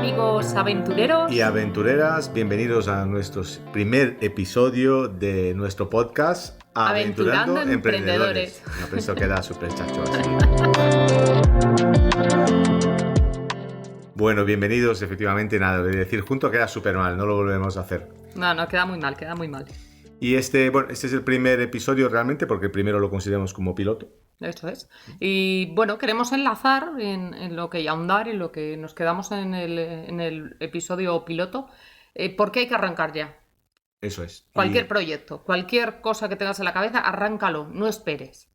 amigos aventureros y aventureras, bienvenidos a nuestro primer episodio de nuestro podcast Aventurando Emprendedores. No, pero esto queda súper chacho así. Bueno, bienvenidos, efectivamente, nada, de decir junto queda súper mal, no lo volvemos a hacer. No, queda muy mal. Y este es el primer episodio realmente, porque el primero lo consideramos como piloto. Eso es. Y bueno, queremos enlazar en lo que y ahondar en lo que nos quedamos en el episodio piloto. ¿Por qué hay que arrancar ya? Eso es. Cualquier proyecto, cualquier cosa que tengas en la cabeza, arráncalo, no esperes.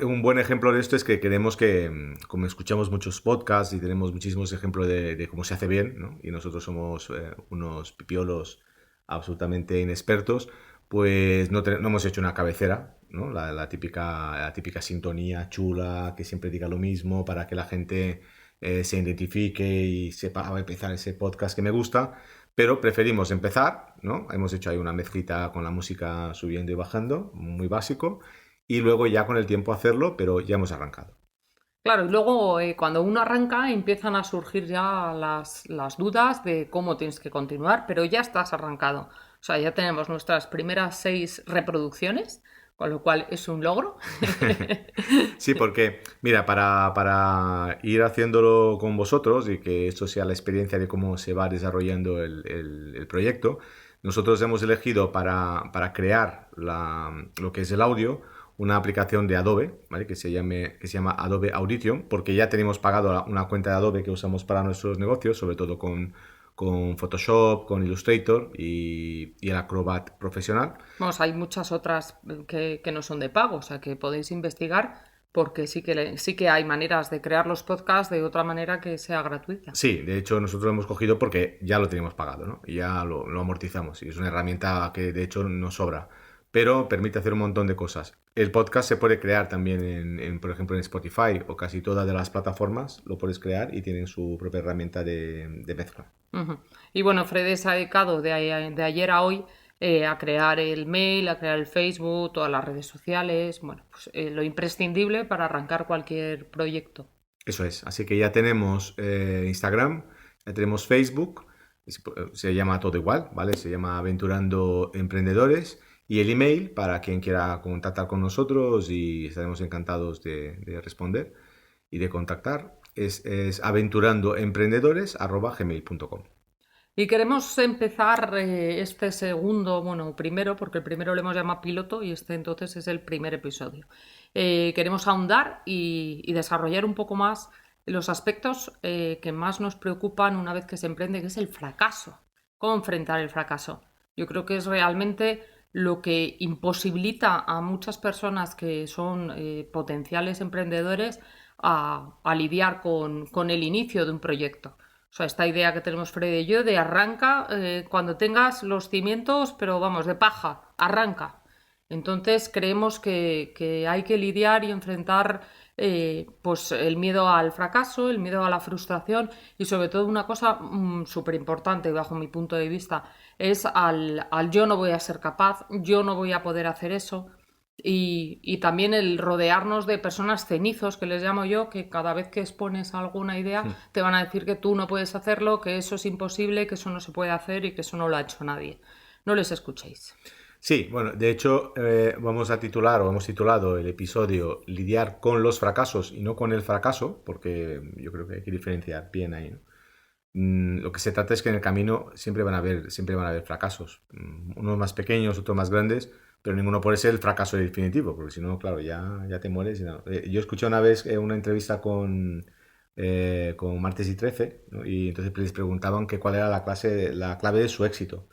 Un buen ejemplo de esto es que queremos que, como escuchamos muchos podcasts y tenemos muchísimos ejemplos de cómo se hace bien, ¿no? Y nosotros somos unos pipiolos absolutamente inexpertos, pues no hemos hecho una cabecera, ¿no? La típica sintonía chula que siempre diga lo mismo para que la gente se identifique y sepa, va a empezar ese podcast que me gusta, pero preferimos empezar, ¿no? Hemos hecho ahí una mezclita con la música subiendo y bajando, muy básico, y luego ya con el tiempo hacerlo, pero ya hemos arrancado. Claro, y luego cuando uno arranca empiezan a surgir ya las dudas de cómo tienes que continuar, pero ya estás arrancado. O sea, ya tenemos nuestras primeras 6 reproducciones, con lo cual es un logro. Sí, porque, mira, para ir haciéndolo con vosotros y que esto sea la experiencia de cómo se va desarrollando el proyecto, nosotros hemos elegido para crear lo que es el audio una aplicación de Adobe, ¿vale? Que se llama Adobe Audition, porque ya tenemos pagado una cuenta de Adobe que usamos para nuestros negocios, sobre todo con Photoshop, con Illustrator y el Acrobat profesional. Vamos, hay muchas otras que no son de pago, o sea que podéis investigar porque sí que hay maneras de crear los podcasts de otra manera que sea gratuita. Sí, de hecho nosotros lo hemos cogido porque ya lo teníamos pagado, ¿no? Y ya lo amortizamos y es una herramienta que de hecho nos sobra, pero permite hacer un montón de cosas. El podcast se puede crear también por ejemplo, en Spotify o casi todas de las plataformas lo puedes crear y tienen su propia herramienta de mezcla. Uh-huh. Y bueno, Fred se ha dedicado de ayer a hoy a crear el mail, a crear el Facebook, todas las redes sociales, bueno, pues lo imprescindible para arrancar cualquier proyecto. Eso es, así que ya tenemos Instagram, ya tenemos Facebook, se llama todo igual, ¿vale? Se llama Aventurando Emprendedores, y el email para quien quiera contactar con nosotros y estaremos encantados de responder y de contactar, es aventurandoemprendedores@gmail.com. Y queremos empezar este segundo, bueno, primero, porque el primero lo hemos llamado piloto y este entonces es el primer episodio. Queremos ahondar y desarrollar un poco más los aspectos que más nos preocupan una vez que se emprende, que es el fracaso. ¿Cómo enfrentar el fracaso? Yo creo que es realmente lo que imposibilita a muchas personas que son potenciales emprendedores a lidiar con el inicio de un proyecto. O sea, esta idea que tenemos Fred y yo de arranca cuando tengas los cimientos, pero vamos, de paja, arranca. Entonces creemos que hay que lidiar y enfrentar pues el miedo al fracaso, el miedo a la frustración y sobre todo una cosa súper importante bajo mi punto de vista es al yo no voy a ser capaz, yo no voy a poder hacer eso. Y también el rodearnos de personas cenizos, que les llamo yo, que cada vez que expones alguna idea te van a decir que tú no puedes hacerlo, que eso es imposible, que eso no se puede hacer y que eso no lo ha hecho nadie. No les escuchéis. Sí, bueno, de hecho hemos titulado el episodio Lidiar con los fracasos y no con el fracaso, porque yo creo que hay que diferenciar bien ahí, ¿no? Lo que se trata es que en el camino siempre van a haber fracasos, unos más pequeños, otros más grandes, pero ninguno puede ser el fracaso definitivo, porque si no, claro, ya te mueres. Yo escuché una vez una entrevista con Martes y Trece, ¿no? Y entonces les preguntaban que cuál era la clave de su éxito.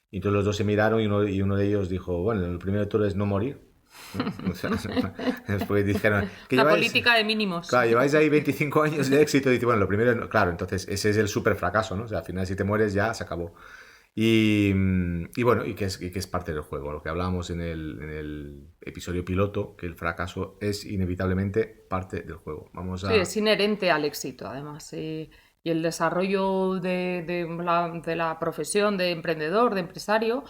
Y entonces los dos se miraron y uno de ellos dijo, bueno, el primero de todo es no morir, ¿no? O sea, después dijeron que La lleváis, política de mínimos. claro, lleváis ahí 25 años de éxito y dice, bueno, lo primero, claro, entonces ese es el súper fracaso, ¿no? O sea, al final si te mueres ya se acabó. Y bueno, y que es parte del juego, lo que hablábamos en el episodio piloto, que el fracaso es inevitablemente parte del juego. Sí, es inherente al éxito, además. Y el desarrollo de la profesión de emprendedor, de empresario,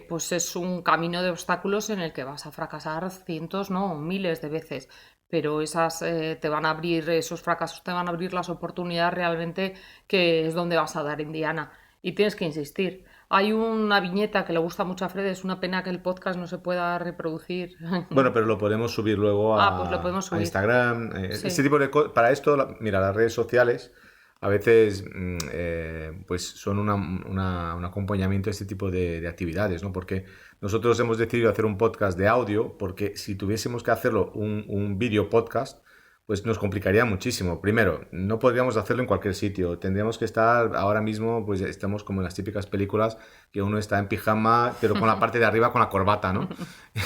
pues es un camino de obstáculos en el que vas a fracasar cientos, no, miles de veces. pero esas te van a abrir, esos fracasos te van a abrir las oportunidades realmente, que es donde vas a dar en diana. Y tienes que insistir. Hay una viñeta que le gusta mucho a Fred, es una pena que el podcast no se pueda reproducir. Bueno, pero lo podemos subir luego Ah, pues lo podemos a subir. Instagram. Este Sí. tipo de cosas. Para esto, mira, las redes sociales a veces pues son un acompañamiento a este tipo de actividades, ¿no? Porque nosotros hemos decidido hacer un podcast de audio, porque si tuviésemos que hacerlo un vídeo podcast, pues nos complicaría muchísimo. Primero, no podríamos hacerlo en cualquier sitio. Tendríamos que estar ahora mismo, pues estamos como en las típicas películas que uno está en pijama, pero con la parte de arriba con la corbata, ¿no?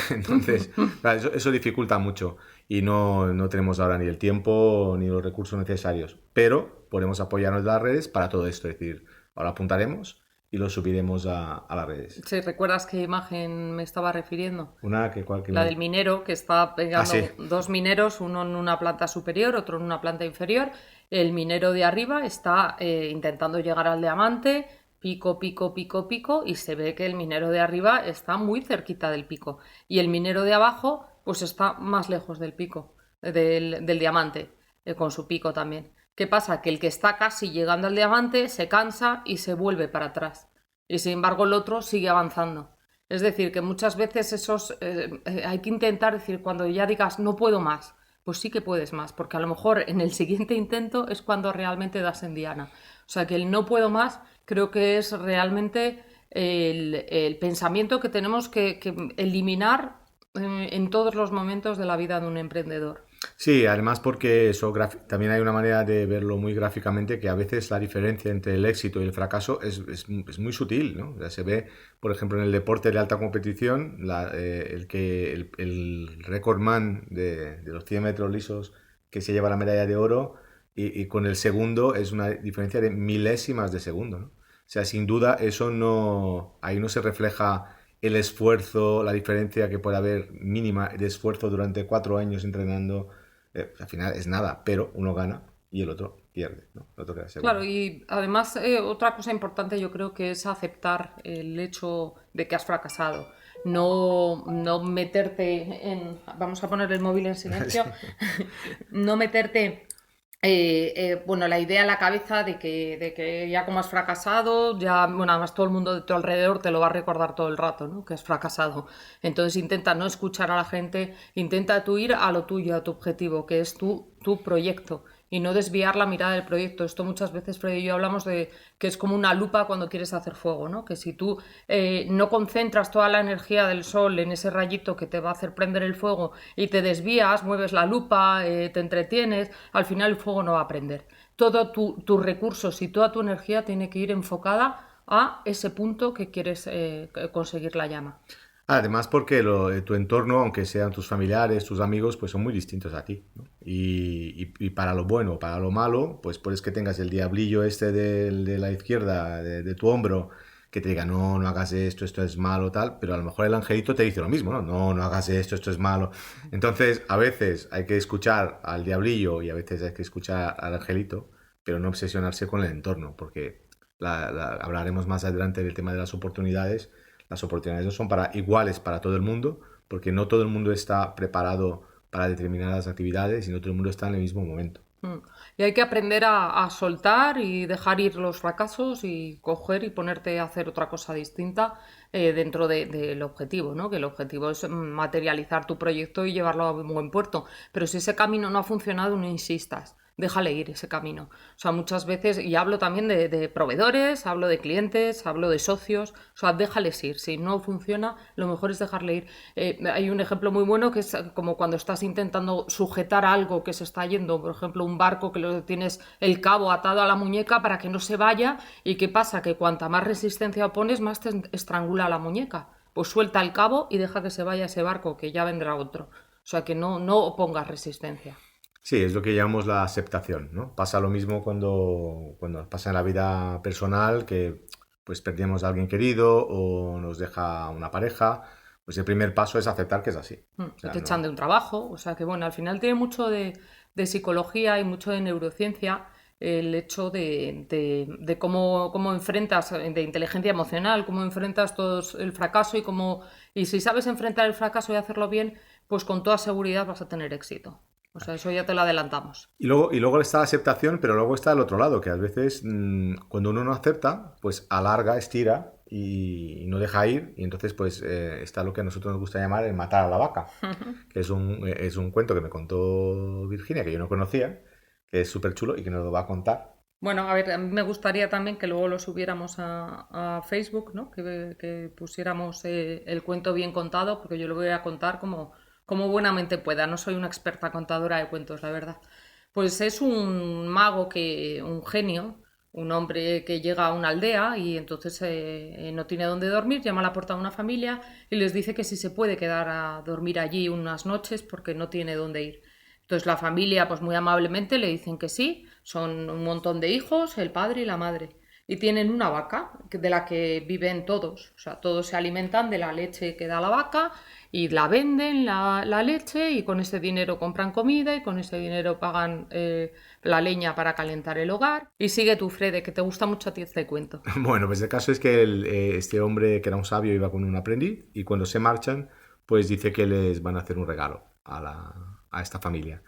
Entonces, claro, eso dificulta mucho y no tenemos ahora ni el tiempo ni los recursos necesarios. Pero podemos apoyarnos en las redes para todo esto. Es decir, ahora apuntaremos y lo subiremos a las redes. Sí, ¿recuerdas qué imagen me estaba refiriendo? Una que cualquier... La del minero, que está Ah, sí. pegando dos mineros, uno en una planta superior, otro en una planta inferior. El minero de arriba está intentando llegar al diamante, pico, pico, pico, pico, y se ve que el minero de arriba está muy cerquita del pico. Y el minero de abajo, pues está más lejos del pico, del diamante, con su pico también. ¿Qué pasa? Que el que está casi llegando al diamante se cansa y se vuelve para atrás. Y sin embargo el otro sigue avanzando. Es decir, que muchas veces hay que intentar decir, cuando ya digas no puedo más, pues sí que puedes más, porque a lo mejor en el siguiente intento es cuando realmente das en diana. O sea que el no puedo más creo que es realmente el pensamiento que tenemos que eliminar en todos los momentos de la vida de un emprendedor. Sí, además porque eso también hay una manera de verlo muy gráficamente, que a veces la diferencia entre el éxito y el fracaso es muy sutil, ¿no? O sea, se ve, por ejemplo, en el deporte de alta competición, el récord man de los 100 metros lisos que se lleva la medalla de oro y con el segundo es una diferencia de milésimas de segundo, ¿no? O sea, sin duda eso ahí no se refleja el esfuerzo, la diferencia que puede haber mínima de esfuerzo durante 4 años entrenando, al final es nada, pero uno gana y el otro pierde, ¿no? El otro queda Claro, segundo. y además otra cosa importante yo creo que es aceptar el hecho de que has fracasado. No meterte en... Vamos a poner el móvil en silencio. No meterte, bueno, la idea en la cabeza de que ya como has fracasado, ya, bueno, además todo el mundo de tu alrededor te lo va a recordar todo el rato, ¿no? Que has fracasado. Entonces intenta no escuchar a la gente, intenta tú ir a lo tuyo, a tu objetivo, que es tu proyecto, y no desviar la mirada del proyecto. Esto muchas veces Fred y yo hablamos de que es como una lupa cuando quieres hacer fuego, ¿no? Que si tú no concentras toda la energía del sol en ese rayito que te va a hacer prender el fuego y te desvías, mueves la lupa, te entretienes, al final el fuego no va a prender. Todos tus recursos y toda tu energía tiene que ir enfocada a ese punto que quieres conseguir la llama. Además porque tu entorno, aunque sean tus familiares, tus amigos, pues son muy distintos a ti, ¿no? Y para lo bueno o para lo malo, pues puedes que tengas el diablillo este de la izquierda, de tu hombro, que te diga, no, no hagas esto es malo, tal, pero a lo mejor el angelito te dice lo mismo, ¿no? No, no hagas esto es malo. Entonces, a veces hay que escuchar al diablillo y a veces hay que escuchar al angelito, pero no obsesionarse con el entorno, porque hablaremos más adelante del tema de las oportunidades. Las oportunidades no son iguales para todo el mundo, porque no todo el mundo está preparado para determinadas actividades y no todo el mundo está en el mismo momento. Mm. Y hay que aprender a soltar y dejar ir los fracasos y coger y ponerte a hacer otra cosa distinta dentro del objetivo, ¿no? Que el objetivo es materializar tu proyecto y llevarlo a un buen puerto. Pero si ese camino no ha funcionado, no insistas. Déjale ir ese camino. O sea, muchas veces, y hablo también de proveedores, hablo de clientes, hablo de socios, o sea, déjales ir. Si no funciona, lo mejor es dejarle ir. Hay un ejemplo muy bueno que es como cuando estás intentando sujetar algo que se está yendo, por ejemplo, un barco que lo tienes el cabo atado a la muñeca para que no se vaya, y ¿qué pasa? Que cuanta más resistencia opones, más te estrangula la muñeca. Pues suelta el cabo y deja que se vaya ese barco, que ya vendrá otro. O sea, que no opongas resistencia. Sí, es lo que llamamos la aceptación, ¿no? Pasa lo mismo cuando pasa en la vida personal, que pues perdemos a alguien querido o nos deja una pareja, pues el primer paso es aceptar que es así. O Que sea, te echan de un trabajo. O sea que, bueno, al final tiene mucho de psicología y mucho de neurociencia el hecho de cómo enfrentas, de inteligencia emocional, cómo enfrentas todo el fracaso y si sabes enfrentar el fracaso y hacerlo bien, pues con toda seguridad vas a tener éxito. O sea, eso ya te lo adelantamos. Y luego está la aceptación, pero luego está el otro lado, que a veces cuando uno no acepta, pues alarga, estira y no deja ir. Y entonces pues está lo que a nosotros nos gusta llamar el matar a la vaca, que es un cuento que me contó Virginia, que yo no conocía, que es súper chulo y que nos lo va a contar. Bueno, a ver, a mí me gustaría también que luego lo subiéramos a Facebook, ¿no? Que pusiéramos el cuento bien contado, porque yo lo voy a contar como buenamente pueda. No soy una experta contadora de cuentos, la verdad. Pues es un mago un genio, un hombre que llega a una aldea y entonces no tiene dónde dormir, llama a la puerta de una familia y les dice que si se puede quedar a dormir allí unas noches porque no tiene dónde ir. Entonces la familia, pues muy amablemente le dicen que sí, son un montón de hijos, el padre y la madre. Y tienen una vaca de la que viven todos. O sea, todos se alimentan de la leche que da la vaca y la venden la leche y con ese dinero compran comida y con ese dinero pagan la leña para calentar el hogar. Y sigue tú, Frede, que te gusta mucho a ti este cuento. Bueno, pues el caso es que este hombre, que era un sabio, iba con un aprendiz y cuando se marchan, pues dice que les van a hacer un regalo a esta familia.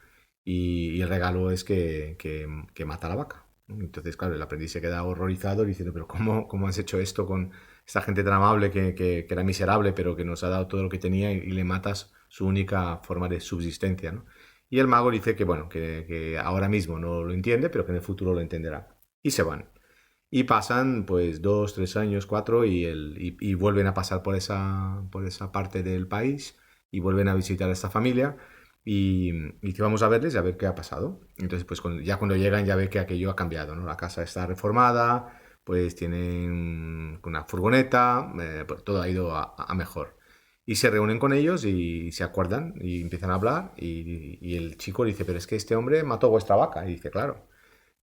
Y el regalo es que mata a la vaca, ¿no? Entonces, claro, el aprendiz se queda horrorizado diciendo, pero ¿cómo has hecho esto con esta gente tan amable que era miserable, pero que nos ha dado todo lo que tenía y le matas su única forma de subsistencia, ¿no? Y el mago dice que, bueno, que ahora mismo no lo entiende, pero que en el futuro lo entenderá. Y se van. Y pasan pues 2, 3 años, 4 y vuelven a pasar por esa parte del país y vuelven a visitar a esta familia y que vamos a verles y a ver qué ha pasado. Entonces pues ya cuando llegan ya ve que aquello ha cambiado, ¿no? La casa está reformada, pues tienen una furgoneta, pues, todo ha ido a mejor. Y se reúnen con ellos y se acuerdan y empiezan a hablar y el chico dice, pero es que este hombre mató vuestra vaca. Y dice, claro.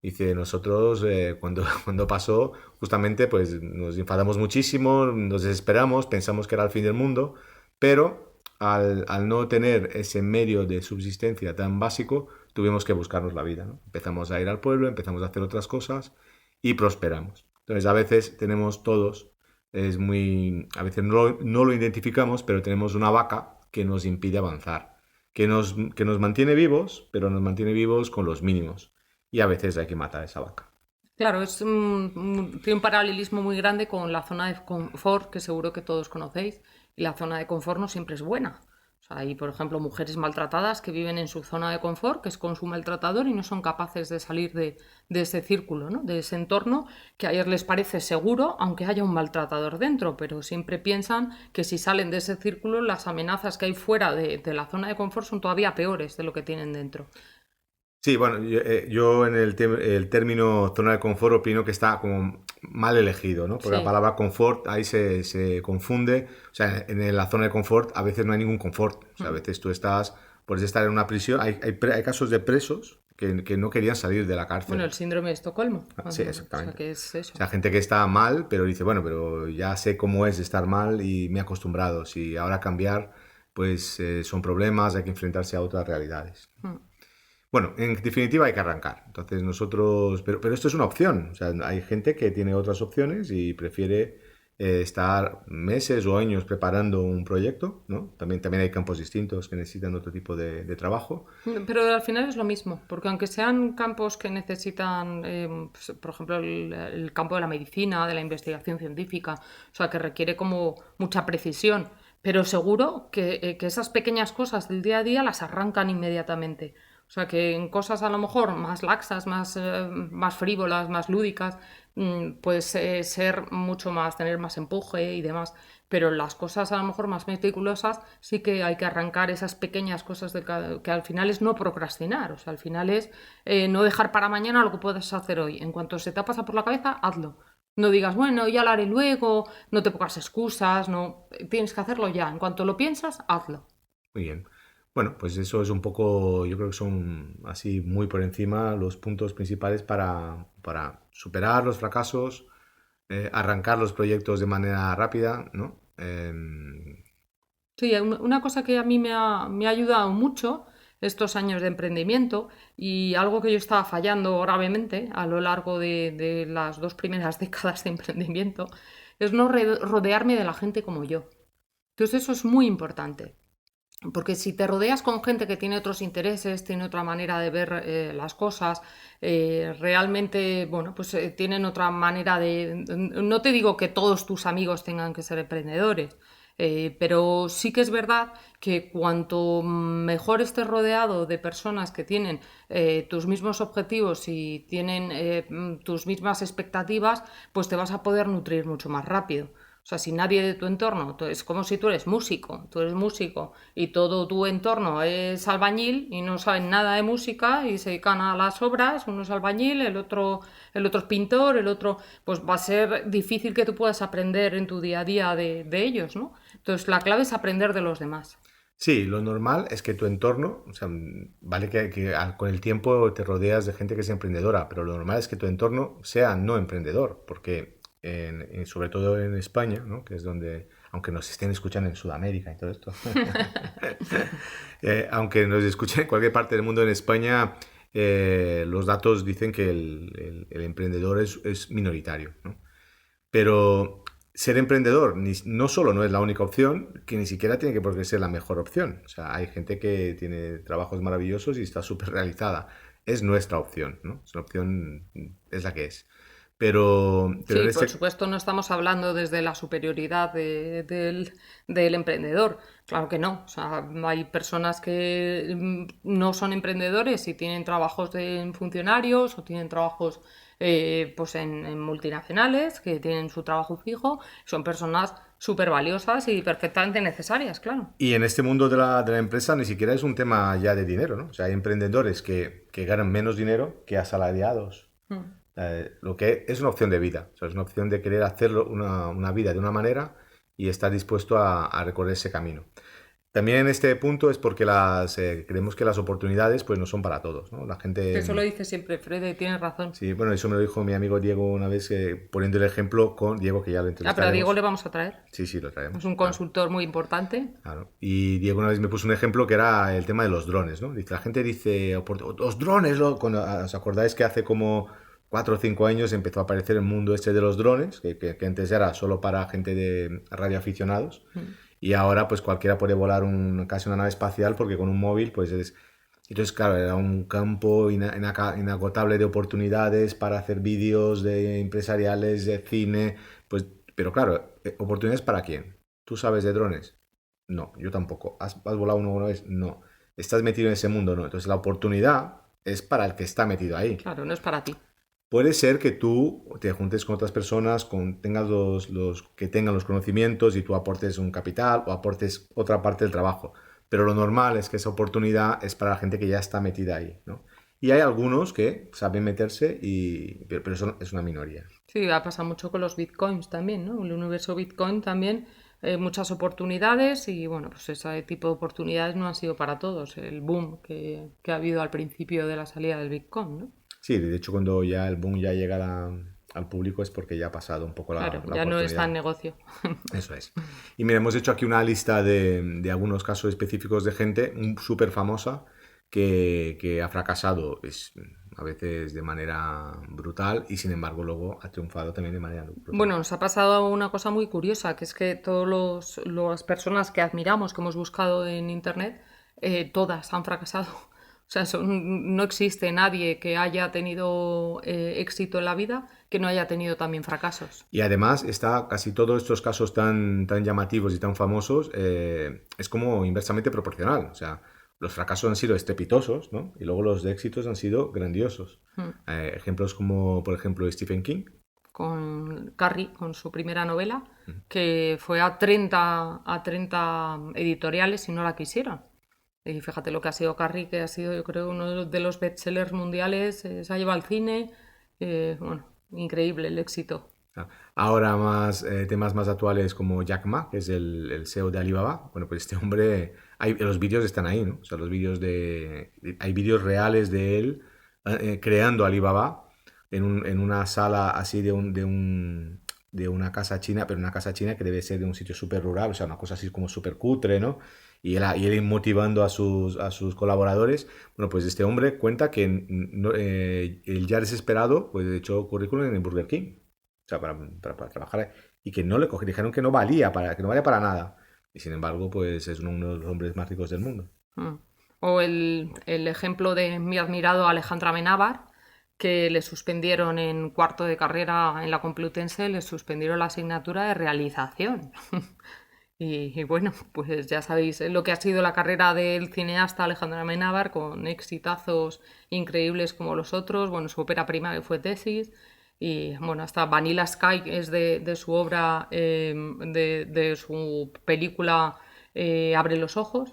Dice, nosotros cuando pasó, justamente pues nos enfadamos muchísimo, nos desesperamos, pensamos que era el fin del mundo, pero al no tener ese medio de subsistencia tan básico, tuvimos que buscarnos la vida, ¿no? Empezamos a ir al pueblo, empezamos a hacer otras cosas y prosperamos. Entonces a veces tenemos todos, a veces no lo identificamos, pero tenemos una vaca que nos impide avanzar, que nos mantiene vivos, pero nos mantiene vivos con los mínimos y a veces hay que matar a esa vaca. Claro, tiene un paralelismo muy grande con la zona de confort, que seguro que todos conocéis, y la zona de confort no siempre es buena. O sea, hay, por ejemplo, mujeres maltratadas que viven en su zona de confort, que es con su maltratador, y no son capaces de salir de ese círculo, ¿no? De ese entorno que a ellos les parece seguro, aunque haya un maltratador dentro, pero siempre piensan que si salen de ese círculo, las amenazas que hay fuera de la zona de confort son todavía peores de lo que tienen dentro. Sí, bueno, yo en el término zona de confort opino que está como mal elegido, ¿no? Porque la Sí. palabra confort ahí se confunde. O sea, en la zona de confort a veces no hay ningún confort. O sea, a Mm. veces puedes estar en una prisión. Hay casos de presos que no querían salir de la Bueno, cárcel. el síndrome de Estocolmo. Sí, O sea, exactamente. que es O eso. sea, gente que está mal, pero dice, bueno, pero ya sé cómo es estar mal y me he acostumbrado. Si ahora cambiar, pues son problemas, hay que enfrentarse a otras realidades. Mm. Bueno, en definitiva hay que arrancar. Entonces nosotros, pero esto es una opción. O sea, hay gente que tiene otras opciones y prefiere estar meses o años preparando un proyecto, ¿no? También hay campos distintos que necesitan otro tipo de trabajo. Pero al final es lo mismo, porque aunque sean campos que necesitan, pues, por ejemplo, el campo de la medicina, de la investigación científica, o sea, que requiere como mucha precisión, pero seguro que esas pequeñas cosas del día a día las arrancan inmediatamente. O sea, que en cosas a lo mejor más laxas, más frívolas, más lúdicas, pues ser mucho más, tener más empuje y demás. Pero las cosas a lo mejor más meticulosas sí que hay que arrancar esas pequeñas cosas que al final es no procrastinar. O sea, al final es no dejar para mañana lo que puedes hacer hoy. En cuanto se te pasa por la cabeza, hazlo. No digas, bueno, ya lo haré luego, no te pongas excusas, no. Tienes que hacerlo ya. En cuanto lo piensas, hazlo. Muy bien. Bueno, pues eso es un poco, yo creo que son así muy por encima los puntos principales para superar los fracasos, arrancar los proyectos de manera rápida, ¿no? Sí, una cosa que a mí me ha ayudado mucho estos años de emprendimiento y algo que yo estaba fallando gravemente a lo largo de las 2 primeras décadas de emprendimiento es no rodearme de la gente como yo. Entonces eso es muy importante. Porque si te rodeas con gente que tiene otros intereses, tiene otra manera de ver las cosas, realmente, bueno, pues tienen otra manera de... No te digo que todos tus amigos tengan que ser emprendedores, pero sí que es verdad que cuanto mejor estés rodeado de personas que tienen tus mismos objetivos y tienen tus mismas expectativas, pues te vas a poder nutrir mucho más rápido. O sea, si nadie de tu entorno, es como si tú eres músico y todo tu entorno es albañil y no saben nada de música y se dedican a las obras, uno es albañil, el otro es pintor, el otro, pues va a ser difícil que tú puedas aprender en tu día a día de ellos, ¿no? Entonces la clave es aprender de los demás. Sí, lo normal es que tu entorno, o sea, vale con el tiempo te rodeas de gente que es emprendedora, pero lo normal es que tu entorno sea no emprendedor, porque sobre todo en España, ¿no? Que es donde, aunque nos estén escuchando en Sudamérica y todo esto, aunque nos escuchen en cualquier parte del mundo, en España los datos dicen que el emprendedor es minoritario, ¿no? Pero ser emprendedor no solo no es la única opción, que ni siquiera tiene que por qué ser la mejor opción. O sea, hay gente que tiene trabajos maravillosos y está súper realizada. Es nuestra opción, ¿no? Es una opción, es la que es. Pero Sí, en por este... supuesto no estamos hablando desde la superioridad del emprendedor, claro que no. O sea, hay personas que no son emprendedores y tienen trabajos de funcionarios o tienen trabajos pues en multinacionales que tienen su trabajo fijo, son personas súper valiosas y perfectamente necesarias, claro. Y en este mundo de la empresa ni siquiera es un tema ya de dinero, ¿no? O sea, hay emprendedores que ganan menos dinero que asalariados. Mm. Lo que es una opción de vida, o sea, es una opción de querer hacerlo una vida de una manera y estar dispuesto a recorrer ese camino. También en este punto es porque creemos que las oportunidades pues no son para todos, ¿no? La gente, Eso lo dice siempre Fred, tienes razón. sí, bueno, eso me lo dijo mi amigo Diego una vez, poniendo el ejemplo con Diego, que ya lo Ah, pero a Diego entrevistaremos. le vamos a traer. Sí, sí, lo Es traemos, un claro. consultor muy importante. Claro. Y Diego una vez me puso un ejemplo que era el tema de los drones, ¿no? Dice, la gente dice, los drones, ¿os acordáis que hace como 4 o 5 años empezó a aparecer el mundo este de los drones, que antes era solo para gente de radioaficionados, Mm. y ahora pues cualquiera puede volar casi una nave espacial porque con un móvil pues es... Entonces, claro, era un campo inagotable de oportunidades para hacer vídeos de empresariales, de cine, pues, pero claro, ¿oportunidades para quién? ¿Tú sabes de drones? No, yo tampoco. ¿Has volado uno alguna vez? No. ¿Estás metido en ese mundo? No. Entonces la oportunidad es para el que está metido ahí. Claro, no es para ti. Puede ser que tú te juntes con otras personas, tengas que tengan los conocimientos y tú aportes un capital o aportes otra parte del trabajo. Pero lo normal es que esa oportunidad es para la gente que ya está metida ahí, ¿no? Y hay algunos que saben meterse, pero eso es una minoría. Sí, ha pasado mucho con los bitcoins también, ¿no? El universo bitcoin también, muchas oportunidades y bueno, pues ese tipo de oportunidades no han sido para todos. El boom que ha habido al principio de la salida del bitcoin, ¿no? Sí, de hecho cuando ya el boom ya llega al público es porque ya ha pasado un poco Claro, la ya no está en oportunidad. negocio. Eso es. Y mira, hemos hecho aquí una lista de algunos casos específicos de gente súper famosa que ha fracasado a veces de manera brutal y sin embargo luego ha triunfado también de manera brutal. Bueno, nos ha pasado una cosa muy curiosa, que es que todas las personas que admiramos, que hemos buscado en internet, todas han fracasado. O sea, no existe nadie que haya tenido éxito en la vida que no haya tenido también fracasos. Y además está casi todos estos casos tan llamativos y tan famosos, es como inversamente proporcional. O sea, los fracasos han sido estrepitosos, ¿no? Y luego los de éxitos han sido grandiosos. Mm. Ejemplos como, por ejemplo, Stephen King. Con Carrie, con su primera novela, que fue a treinta editoriales y no la quisieron. Y fíjate lo que ha sido Carrie, que ha sido, yo creo, uno de los bestsellers mundiales, se ha llevado al cine. Bueno, increíble el éxito. Ahora temas más actuales como Jack Ma, que es el CEO de Alibaba. Bueno, pues este hombre, los vídeos están ahí, ¿no? O sea, hay vídeos reales de él creando Alibaba en una sala así de una casa china, pero una casa china que debe ser de un sitio súper rural, o sea, una cosa así como súper cutre, ¿no? Y él motivando a sus colaboradores. Bueno, pues este hombre cuenta que él ya desesperado, pues echó currículum en el Burger King, o sea, para trabajar, y que no le cogieron, dijeron que no valía que no valía para nada. Y sin embargo, pues es uno de los hombres más ricos del mundo. Mm. O el ejemplo de mi admirado Alejandro Amenábar, que le suspendieron en cuarto de carrera en la Complutense, le suspendieron la asignatura de realización. Y bueno, pues ya sabéis lo que ha sido la carrera del cineasta Alejandro Amenábar, con exitazos increíbles como los otros. Bueno, su ópera prima que fue Tesis. Y bueno, hasta Vanilla Sky es de su obra, de su película Abre los ojos,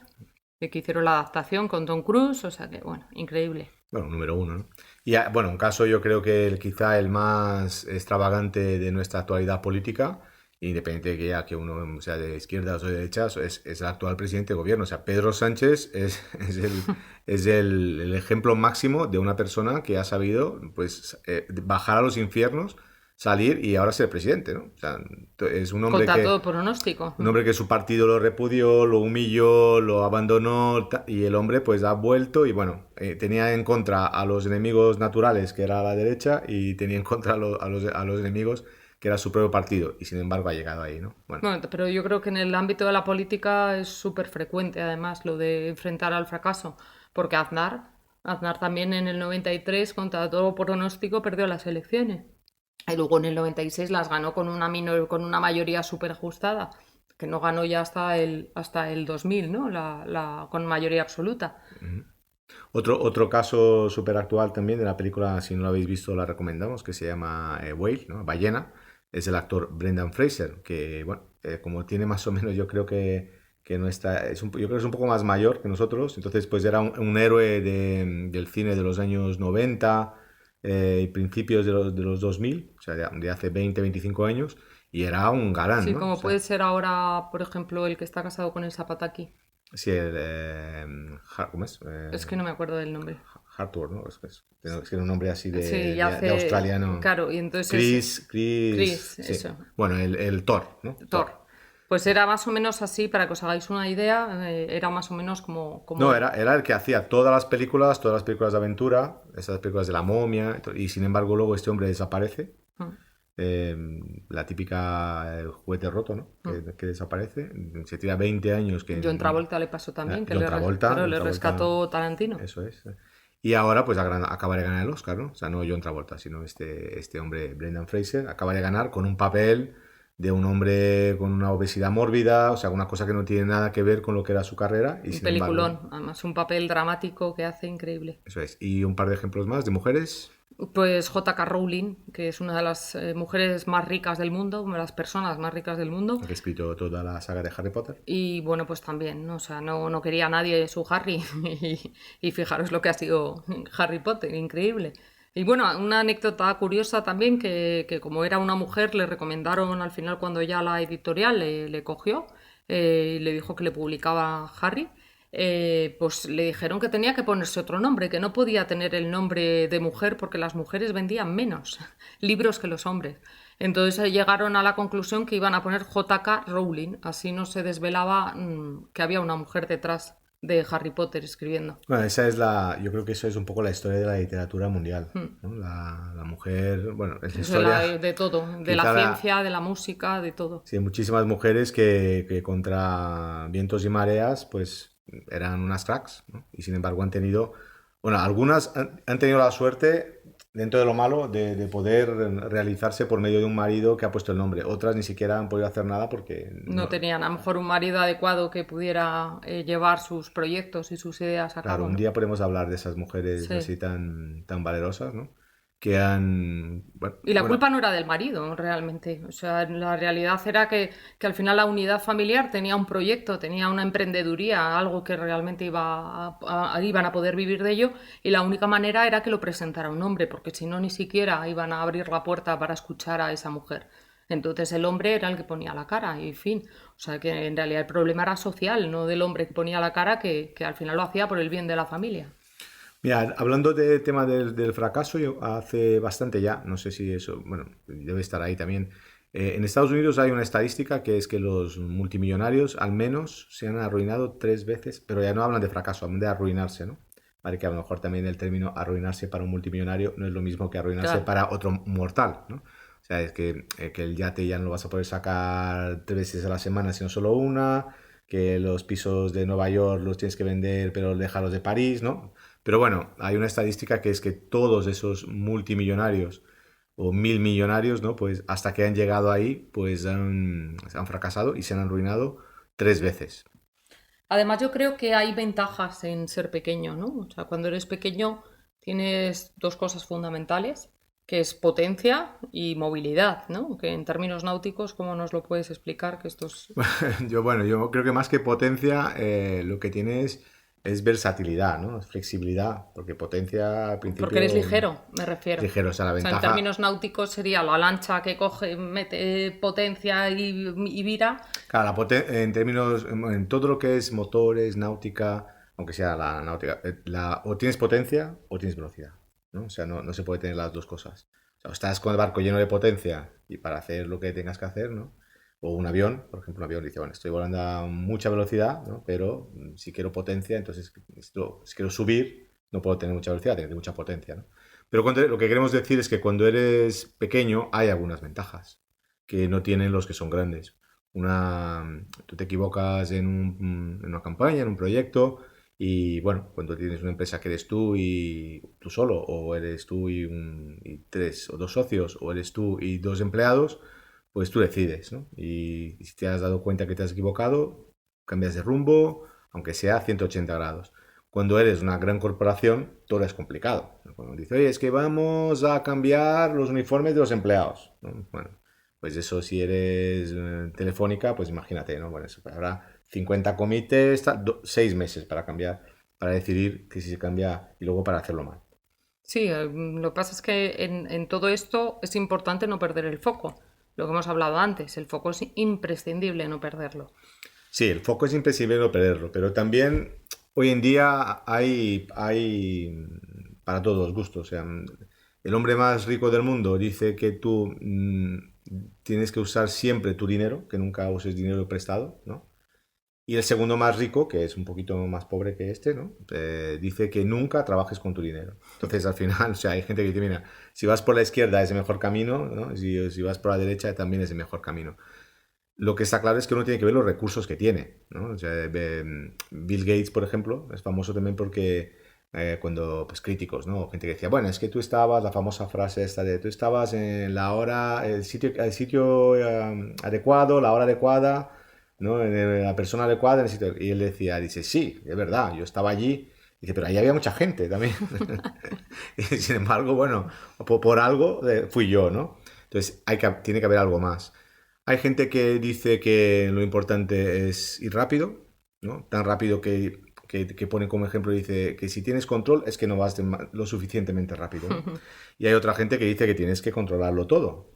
que hicieron la adaptación con Tom Cruise. O sea que, bueno, increíble. Bueno, número uno, ¿no? Y bueno, un caso yo creo que quizá el más extravagante de nuestra actualidad política, independiente de que ya que uno sea de izquierdas o de derechas, es el actual presidente de gobierno. O sea, Pedro Sánchez es el ejemplo máximo de una persona que ha sabido pues bajar a los infiernos, salir y ahora ser presidente, ¿no? O sea, es un hombre Contra que todo pronóstico. un hombre que su partido lo repudió, lo humilló, lo abandonó y el hombre pues ha vuelto y bueno, tenía en contra a los enemigos naturales que era la derecha y tenía en contra a los enemigos que era su propio partido y sin embargo ha llegado ahí, ¿no? Bueno, Bueno, pero yo creo que en el ámbito de la política es súper frecuente, además, lo de enfrentar al fracaso, porque Aznar también en el 93, contra todo pronóstico, perdió las elecciones. Y luego en el 96 las ganó con una mayoría súper ajustada, que no ganó ya hasta el 2000, ¿no? Con mayoría absoluta. otro caso súper actual también de la película, si no lo habéis visto la recomendamos, que se llama Whale, ¿no? Ballena, es el actor Brendan Fraser, que bueno, como tiene más o menos yo creo que no está, yo creo que es un poco más mayor que nosotros, entonces pues era un héroe del cine de los años 90 y principios de los 2000, o sea, de hace 20, 25 años, y era un galán, Sí, ¿no? O como puede sea, ser ahora, por ejemplo, el que está casado con el Zapataki. sí, ¿cómo es? Es que no me acuerdo del nombre. Hartwell, ¿no? Es que era un nombre así Sí, de, ya de hace. australiano. Claro, y entonces Chris, Chris, sí. eso, Bueno, el Thor, ¿no? Thor. Thor. Pues era más o menos así, para que os hagáis una idea, era más o menos No, como. era el que hacía todas las películas de aventura, esas películas de la momia, y sin embargo luego este hombre desaparece. Mm, eh, la típica juguete roto, ¿no? mm. Que desaparece. Se tira 20 años que... John Travolta le pasó también, que John le Travolta, rescató Tarantino. eso es. Y ahora pues acaba de ganar el Oscar, ¿no? O sea, no John Travolta, sino este hombre, Brendan Fraser, acaba de ganar con un papel de un hombre con una obesidad mórbida, o sea, una cosa que no tiene nada que ver con lo que era su carrera y Un sin embargo, peliculón, además un papel dramático que hace increíble. eso es. Y un par de ejemplos más de mujeres. Pues J.K. Rowling, que es una de las mujeres más ricas del mundo, una de las personas más ricas del mundo. Que ha escrito toda la saga de Harry Potter. Y bueno, pues también, ¿no? O sea, no quería a nadie su Harry. Y fijaros lo que ha sido Harry Potter, increíble. Y bueno, una anécdota curiosa también, que como era una mujer, le recomendaron al final, cuando ya la editorial le cogió, y le dijo que le publicaba Harry, pues le dijeron que tenía que ponerse otro nombre, que no podía tener el nombre de mujer porque las mujeres vendían menos libros que los hombres. Entonces llegaron a la conclusión que iban a poner J.K. Rowling, así no se desvelaba que había una mujer detrás de Harry Potter escribiendo. Bueno, yo creo que eso es un poco la historia de la literatura mundial, ¿no? La mujer, bueno, es la historia, De todo, de la quizá ciencia, de la música, de todo. sí, muchísimas mujeres que contra vientos y mareas, pues eran unas cracks, ¿no? Y sin embargo han tenido, bueno, algunas han tenido la suerte, dentro de lo malo, de poder realizarse por medio de un marido que ha puesto el nombre. Otras ni siquiera han podido hacer nada porque No tenían a lo mejor un marido adecuado que pudiera llevar sus proyectos y sus ideas a claro, cabo, un ¿no? día podemos hablar de esas mujeres Sí. así tan valerosas, ¿no? Que han, bueno, Y la bueno, culpa no era del marido, realmente. O sea, la realidad era que al final la unidad familiar tenía un proyecto, tenía una emprendeduría, algo que realmente iban a poder vivir de ello, y la única manera era que lo presentara un hombre, porque si no, ni siquiera iban a abrir la puerta para escuchar a esa mujer. Entonces el hombre era el que ponía la cara, y fin. O sea, que en realidad el problema era social, no del hombre que ponía la cara, que al final lo hacía por el bien de la familia. mira, hablando del tema del fracaso, yo hace bastante ya, no sé si eso, bueno, debe estar ahí también. En Estados Unidos hay una estadística que es que los multimillonarios al menos se han arruinado 3 veces, pero ya no hablan de fracaso, hablan de arruinarse, ¿no? Vale, que a lo mejor también el término arruinarse para un multimillonario no es lo mismo que arruinarse Claro. para otro mortal, ¿no? O sea, es que el yate ya no lo vas a poder sacar 3 veces a la semana, sino solo una. que los pisos de Nueva York los tienes que vender, pero deja los de París, ¿no? Pero bueno, hay una estadística que es que todos esos multimillonarios o mil millonarios, ¿no? Pues hasta que han llegado ahí, pues han fracasado y se han arruinado 3 veces. Además, yo creo que hay ventajas en ser pequeño, ¿no? O sea, cuando eres pequeño tienes dos cosas fundamentales, que es potencia y movilidad, ¿no? Que en términos náuticos, ¿cómo nos lo puedes explicar? Que esto es... Yo creo que más que potencia, lo que tiene es versatilidad, ¿no? Es flexibilidad, porque potencia al Porque eres principio ligero, me refiero. ligero, o sea, la O sea, en ventaja. términos náuticos sería la lancha que coge, mete potencia y vira. Claro, en términos, en todo lo que es motores, náutica, aunque sea la náutica, o tienes potencia o tienes velocidad, ¿no? O sea, no se puede tener las dos cosas. O sea, o estás con el barco lleno de potencia y para hacer lo que tengas que hacer, ¿no? O un avión, por ejemplo, un avión dice, bueno, estoy volando a mucha velocidad, ¿no? Pero si quiero potencia, entonces si quiero subir, no puedo tener mucha velocidad, tengo que tener mucha potencia, ¿no? Pero lo que queremos decir es que cuando eres pequeño hay algunas ventajas que no tienen los que son grandes. Tú te equivocas en una campaña, en un proyecto, y bueno, cuando tienes una empresa que eres tú y tú solo, o eres tú y tres o dos socios, o eres tú y dos empleados, pues tú decides, ¿no? Y si te has dado cuenta que te has equivocado, cambias de rumbo, aunque sea 180 grados. Cuando eres una gran corporación, todo es complicado. Cuando dices, oye, es que vamos a cambiar los uniformes de los empleados, ¿no? Bueno, pues eso, si eres Telefónica, pues imagínate, ¿no? Bueno, eso, pues habrá 50 comités, 6 meses para cambiar, para decidir que si se cambia y luego para hacerlo mal. Sí, lo que pasa es que en todo esto es importante no perder el foco. Lo que hemos hablado antes, el foco es imprescindible no perderlo. Sí, el foco es imprescindible no perderlo, pero también hoy en día hay para todos los gustos. O sea, el hombre más rico del mundo dice que tú tienes que usar siempre tu dinero, que nunca uses dinero prestado, ¿no? Y el segundo más rico, que es un poquito más pobre que este, ¿no? Dice que nunca trabajes con tu dinero. Entonces, al final, o sea, hay gente que dice, mira, si vas por la izquierda es el mejor camino, ¿no? Si vas por la derecha también es el mejor camino. Lo que está claro es que uno tiene que ver los recursos que tiene, ¿no? O sea, Bill Gates, por ejemplo, es famoso también porque cuando, pues críticos, ¿no? Gente que decía, bueno, es que tú estabas, la famosa frase esta de, tú estabas en la hora, el sitio adecuado, la hora adecuada, ¿no? La persona adecuada en el sitio. Y él decía, dice, sí, es verdad, yo estaba allí. Dice, pero ahí había mucha gente también. Y sin embargo, bueno, por algo fui yo, ¿no? Entonces, tiene que haber algo más. Hay gente que dice que lo importante es ir rápido, ¿no? Tan rápido que pone como ejemplo, dice que si tienes control es que no vas lo suficientemente rápido, ¿no? Y hay otra gente que dice que tienes que controlarlo todo.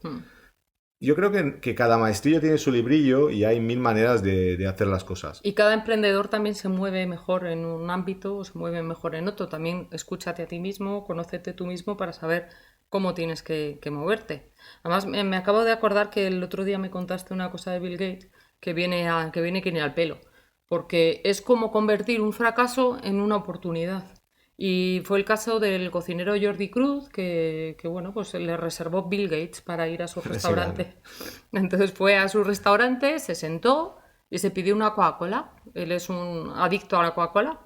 Yo creo que cada maestrillo tiene su librillo y hay mil maneras de hacer las cosas. Y cada emprendedor también se mueve mejor en un ámbito o se mueve mejor en otro. También escúchate a ti mismo, conócete tú mismo para saber cómo tienes que moverte. Además, me acabo de acordar que el otro día me contaste una cosa de Bill Gates que viene al pelo. Porque es como convertir un fracaso en una oportunidad. Y fue el caso del cocinero Jordi Cruz, que bueno, pues le reservó Bill Gates para ir a su Sí, claro. restaurante. Entonces fue a su restaurante, se sentó y se pidió una Coca-Cola. Él es un adicto a la Coca-Cola.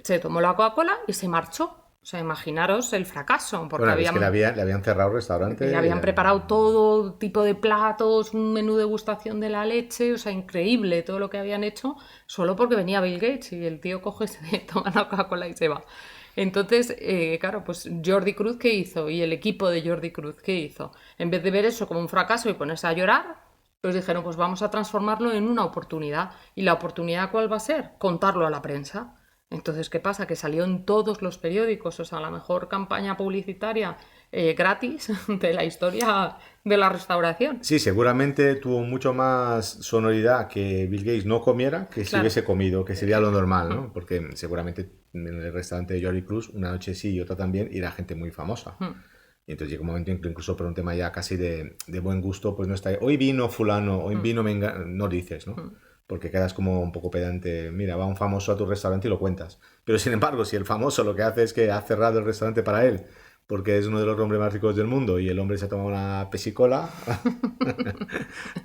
Se tomó la Coca-Cola y se marchó. O sea, imaginaros el fracaso, porque Bueno, es que le habían cerrado el le restaurante. habían preparado todo tipo de platos, un menú de degustación de la leche, o sea, increíble todo lo que habían hecho, solo porque venía Bill Gates y el tío coge, se toma la Coca-Cola y se va. Entonces, claro, pues Jordi Cruz, ¿qué hizo? Y el equipo de Jordi Cruz, ¿qué hizo? En vez de ver eso como un fracaso y ponerse a llorar, pues dijeron, pues vamos a transformarlo en una oportunidad. ¿Y la oportunidad cuál va a ser? Contarlo a la prensa. Entonces, ¿qué pasa? Que salió en todos los periódicos, o sea, la mejor campaña publicitaria gratis de la historia de la restauración. Sí, seguramente tuvo mucho más sonoridad que Bill Gates no comiera que si Claro. hubiese comido, que sería lo normal, ¿no? Porque seguramente en el restaurante de Jordi Cruz, una noche sí y otra también, irá gente muy famosa. Y entonces llega un momento en que incluso por un tema ya casi de buen gusto, pues no está, hoy vino fulano, hoy vino no dices, ¿no? Porque quedas como un poco pedante, mira, va un famoso a tu restaurante y lo cuentas. Pero sin embargo, si el famoso lo que hace es que ha cerrado el restaurante para él, porque es uno de los hombres más ricos del mundo y el hombre se toma una pesicola,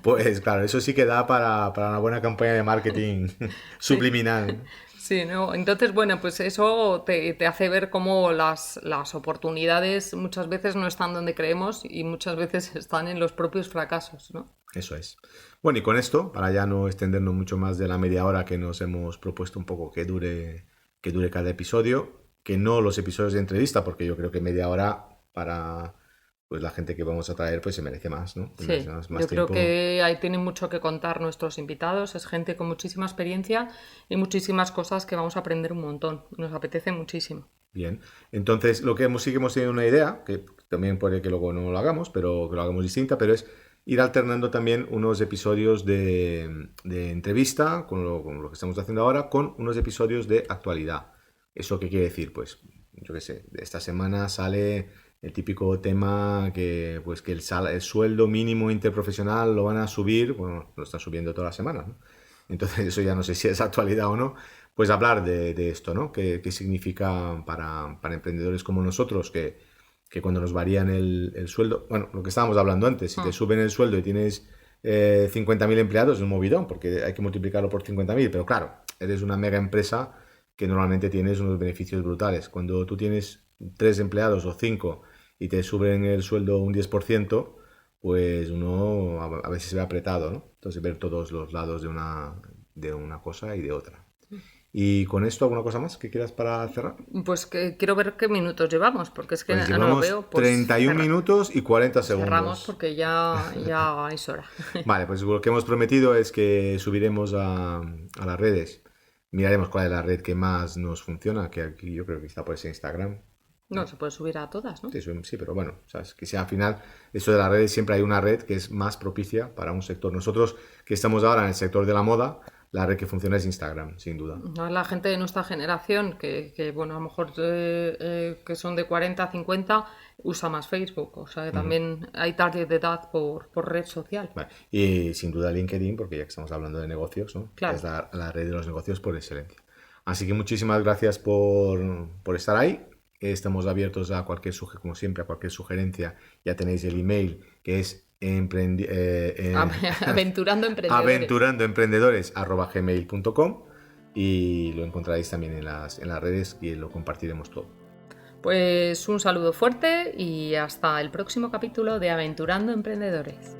pues claro, eso sí que da para una buena campaña de marketing Sí. subliminal. Sí, ¿no? Entonces, bueno, pues eso te hace ver cómo las oportunidades muchas veces no están donde creemos y muchas veces están en los propios fracasos, ¿no? Eso es. Bueno, y con esto, para ya no extendernos mucho más de la media hora que nos hemos propuesto un poco que dure cada episodio, que no los episodios de entrevista, porque yo creo que media hora para pues la gente que vamos a traer pues se merece más, ¿no? Se merece Sí, más yo creo tiempo. que ahí tienen mucho que contar nuestros invitados, es gente con muchísima experiencia y muchísimas cosas que vamos a aprender un montón. Nos apetece muchísimo. Bien. Entonces, sí que hemos tenido una idea, que también puede que luego no lo hagamos, pero que lo hagamos distinta, pero es ir alternando también unos episodios de entrevista, con lo que estamos haciendo ahora, con unos episodios de actualidad. ¿Eso qué quiere decir? Pues, yo qué sé, esta semana sale el típico tema que, pues, que el sueldo mínimo interprofesional lo van a subir, bueno, lo están subiendo todas las semanas, ¿no? Entonces, eso ya no sé si es actualidad o no, pues hablar de esto, ¿no? ¿Qué significa para emprendedores como nosotros que cuando nos varían el sueldo, bueno, lo que estábamos hablando antes, si te Mm. suben el sueldo y tienes 50.000 empleados, es un movidón, porque hay que multiplicarlo por 50.000, pero claro, eres una mega empresa que normalmente tienes unos beneficios brutales. Cuando tú tienes 3 empleados o 5 y te suben el sueldo un 10%, pues uno a veces se ve apretado, ¿no? Entonces ver todos los lados de una cosa y de otra. Y con esto, ¿alguna cosa más que quieras para cerrar? Pues que quiero ver qué minutos llevamos, porque es que Pues no lo llevamos veo, 31 minutos y 40 cerramos segundos. porque ya es hora. Vale, pues lo que hemos prometido es que subiremos a las redes. Miraremos cuál es la red que más nos funciona, que aquí yo creo que está por ese Instagram. No, se puede subir a todas, ¿no? Sí, sí, pero bueno, sabes que si al final eso de las redes siempre hay una red que es más propicia para un sector. Nosotros que estamos ahora en el sector de la moda, la red que funciona es Instagram, sin duda. No, la gente de nuestra generación, bueno, a lo mejor que son de 40 a 50, usa más Facebook. O sea, que Ujú. también hay target de edad por red social. Vale. Y sin duda LinkedIn, porque ya que estamos hablando de negocios, ¿no? Claro. Es la red de los negocios por excelencia. Así que muchísimas gracias por estar ahí. Estamos abiertos a como siempre, a cualquier sugerencia. Ya tenéis el email que es Aventurando emprendedores. aventurandoemprendedores@gmail.com y lo encontraréis también en las redes y lo compartiremos todo. Pues un saludo fuerte y hasta el próximo capítulo de Aventurando Emprendedores.